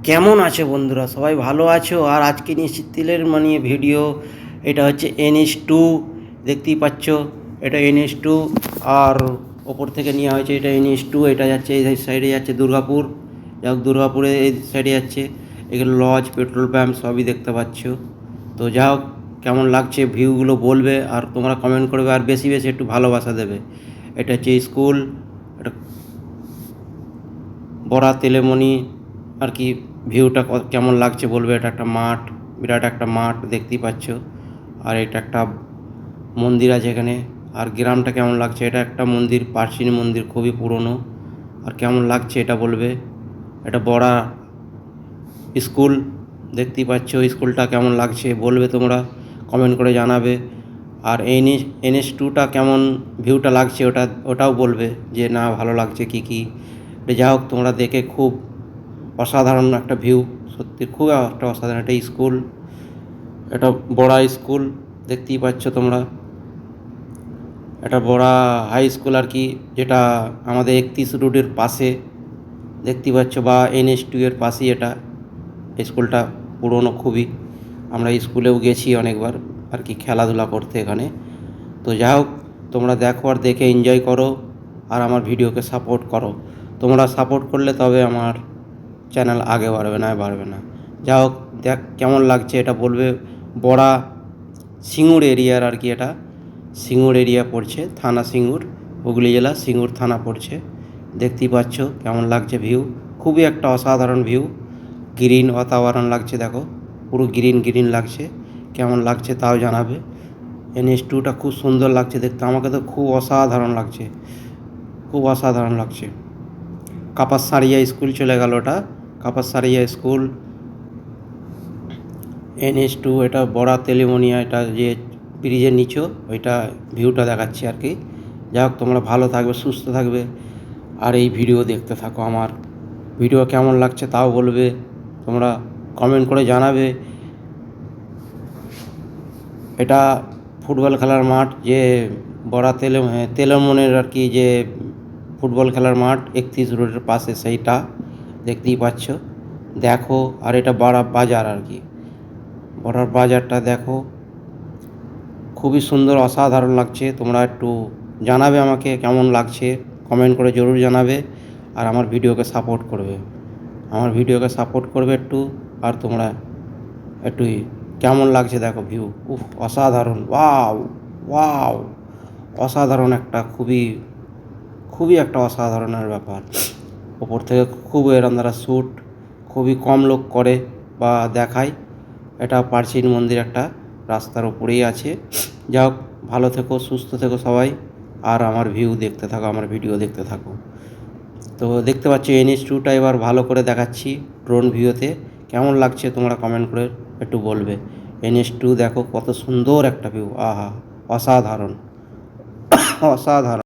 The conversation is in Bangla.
কেমন আছো বন্ধুরা? সবাই ভালো আছো? আর আজকে নিয়ে তিলের মানে ভিডিও। এটা হচ্ছে NH2, দেখতেই পাচ্ছ। এটা NH2, আর ওপর থেকে নেওয়া হয়েছে। এটা NH2, এটা যাচ্ছে এই সাইডে, যাচ্ছে দুর্গাপুর। যাই হোক, দুর্গাপুরে এই সাইডে যাচ্ছে। এখানে লজ, পেট্রোল পাম্প সবই দেখতে পাচ্ছ। তো যা হোক, কেমন লাগছে ভিউগুলো বলবে, আর তোমরা কমেন্ট করবে, আর বেশি বেশি একটু ভালোবাসা দেবে। এটা হচ্ছে স্কুল। এটা বড়া তেলেমণি আর কি। ভিউটা কেমন লাগছে বলবে। এটা একটা মাঠ, বিরাট একটা মাঠ দেখতেই পাচ্ছ। আর এটা একটা মন্দির আছে এখানে। আর গ্রামটা কেমন লাগছে, এটা একটা মন্দির, প্রাচীন মন্দির, খুবই পুরনো। আর কেমন লাগছে এটা বলবে। এটা বড়া স্কুল, দেখতেই পাচ্ছ। স্কুলটা কেমন লাগছে বলবে, তোমরা কমেন্ট করে জানাবে। আর NH2টা কেমন ভিউটা লাগছে, ওটাও বলবে যে না ভালো লাগছে কি কি। যা হোক, তোমরা দেখে খুব অসাধারণ একটা ভিউ, সত্যি খুব একটা অসাধারণ একটা স্কুল। এটা বড়া স্কুল, দেখতেই পাচ্ছ তোমরা। এটা বড়া হাই স্কুল আর কি, যেটা আমাদের 31 রোডের পাশে দেখতেই পাচ্ছ, বা NH2 এর পাশেই এটা। স্কুলটা পুরনো খুবই। আমরা স্কুলেও গেছি অনেকবার আর কি, খেলাধুলা করতে এখানে। তো যাই হোক, তোমরা দেখো আর দেখে এনজয় করো, আর আমার ভিডিওকে সাপোর্ট করো। তোমরা সাপোর্ট করলে তবে আমার চ্যানেল আগে বাড়বে না। যা হোক, দেখ কেমন লাগছে এটা বলবে। বড়া সিঙ্গুর এরিয়ার আর কি, এটা সিঙ্গুর এরিয়া পড়ছে, থানা সিঙ্গুর, হুগলি জেলা সিঙ্গুর থানা পড়ছে। দেখতেই পাচ্ছ কেমন লাগছে ভিউ, খুবই একটা অসাধারণ ভিউ। গ্রিন বাতাবরণ লাগছে, দেখো পুরো গ্রিন গ্রিন লাগছে। কেমন লাগছে তাও জানাবে। NH2টা খুব সুন্দর লাগছে দেখতে, আমাকে তো খুব অসাধারণ লাগছে, খুব অসাধারণ লাগছে। কাপাসসারিয়া স্কুল চলে গেল ওটা, কাপাসসারিয়া স্কুল। NH2, এটা বড়া তেলেমনিয়া, এটা যে ব্রিজের নিচেও ওইটা ভিউটা দেখাচ্ছি আর কি। যাই হোক, তোমরা ভালো থাকবে, সুস্থ থাকবে, আর এই ভিডিও দেখতে থাকো। আমার ভিডিও কেমন লাগছে তাও বলবে, তোমরা কমেন্ট করে জানাবে। এটা ফুটবল খেলার মাঠ, যে বড়া তেলেমনের আর কি, যে ফুটবল খেলার মাঠ 31 রোডের পাশে, সেইটা দেখতেই পাচ্ছ। দেখো, আর এটা বড়া বাজার আর কি, বড়ার বাজারটা দেখো, খুবই সুন্দর, অসাধারণ লাগছে। তোমরা একটু জানাবে আমাকে কেমন লাগছে, কমেন্ট করে জরুর জানাবে। আর আমার ভিডিওকে সাপোর্ট করবে, আমার ভিডিওকে সাপোর্ট করবে একটু। আর তোমরা একটু কেমন লাগছে দেখো ভিউ, উফ অসাধারণ, ওয়াও ওয়াও, অসাধারণ একটা, খুবই খুবই একটা অসাধারণের ব্যাপার। ওপর থেকে খুব এরম দ্বারা শ্যুট খুবই কম লোক করে বা দেখায়। এটা প্রাচীন মন্দির একটা, রাস্তার ওপরেই আছে। যাই হোক, ভালো থেকো, সুস্থ থেকো সবাই, আর আমার ভিউ দেখতে থাকো, আমার ভিডিও দেখতে থাকো। তো দেখতে পাচ্ছ NH2টা এবার ভালো করে দেখাচ্ছি ড্রোন ভিউতে। কেমন লাগছে তোমরা কমেন্ট করে একটু বলবে। NH2 দেখো কত সুন্দর একটা ভিউ, আহা, অসাধারণ অসাধারণ।